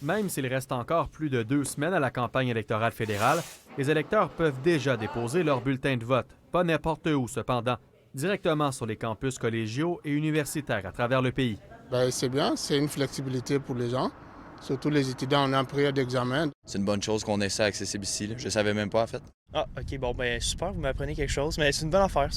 Même s'il reste encore plus de 2 semaines à la campagne électorale fédérale, les électeurs peuvent déjà déposer leur bulletin de vote, pas n'importe où cependant, directement sur les campus collégiaux et universitaires à travers le pays. C'est bien, c'est une flexibilité pour les gens, surtout les étudiants en période d'examen. C'est une bonne chose qu'on ait ça accessible ici. Là. Je savais même pas, en fait. Ah, OK, bon, super, vous m'apprenez quelque chose, mais c'est une bonne affaire,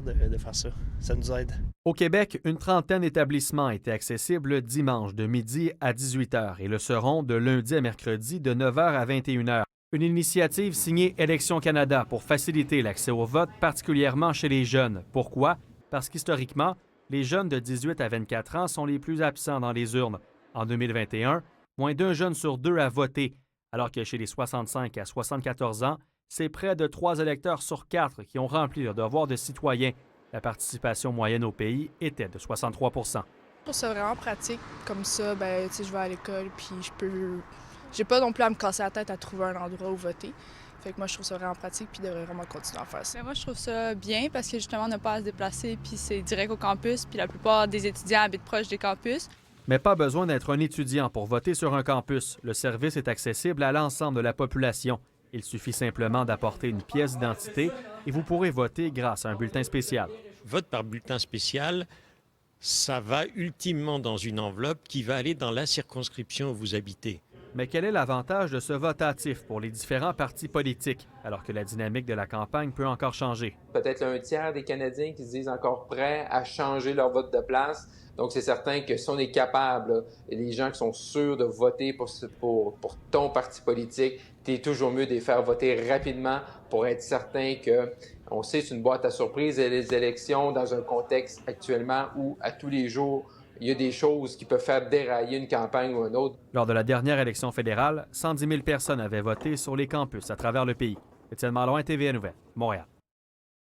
de faire ça. Ça nous aide. Au Québec, une trentaine d'établissements étaient accessibles dimanche de midi à 18 h et le seront de lundi à mercredi de 9 h à 21 h. Une initiative signée Élections Canada pour faciliter l'accès au vote, particulièrement chez les jeunes. Pourquoi? Parce qu'historiquement, les jeunes de 18 à 24 ans sont les plus absents dans les urnes. En 2021, moins d'un jeune sur 2 a voté, alors que chez les 65 à 74 ans, c'est près de 3 électeurs sur 4 qui ont rempli leur devoir de citoyen. La participation moyenne au pays était de 63 % Je trouve ça vraiment pratique. Comme ça, je vais à l'école, puis j'ai pas non plus à me casser la tête à trouver un endroit où voter. Fait que moi, je trouve ça vraiment pratique, puis je devrais vraiment continuer à faire ça. Moi, je trouve ça bien parce que justement, on n'a pas à se déplacer, puis c'est direct au campus, puis la plupart des étudiants habitent proche des campus. Mais pas besoin d'être un étudiant pour voter sur un campus. Le service est accessible à l'ensemble de la population. Il suffit simplement d'apporter une pièce d'identité et vous pourrez voter grâce à un bulletin spécial. Vote par bulletin spécial, ça va ultimement dans une enveloppe qui va aller dans la circonscription où vous habitez. Mais quel est l'avantage de ce vote hâtif pour les différents partis politiques, alors que la dynamique de la campagne peut encore changer? Peut-être un tiers des Canadiens qui se disent encore prêts à changer leur vote de place. Donc, c'est certain que si on est capable, et les gens qui sont sûrs de voter pour ton parti politique, t'es toujours mieux de les faire voter rapidement pour être certain que, on sait, c'est une boîte à surprises et les élections dans un contexte actuellement où, à tous les jours, il y a des choses qui peuvent faire dérailler une campagne ou une autre. Lors de la dernière élection fédérale, 110 000 personnes avaient voté sur les campus à travers le pays. Étienne Malouin, TVA Nouvelles, Montréal.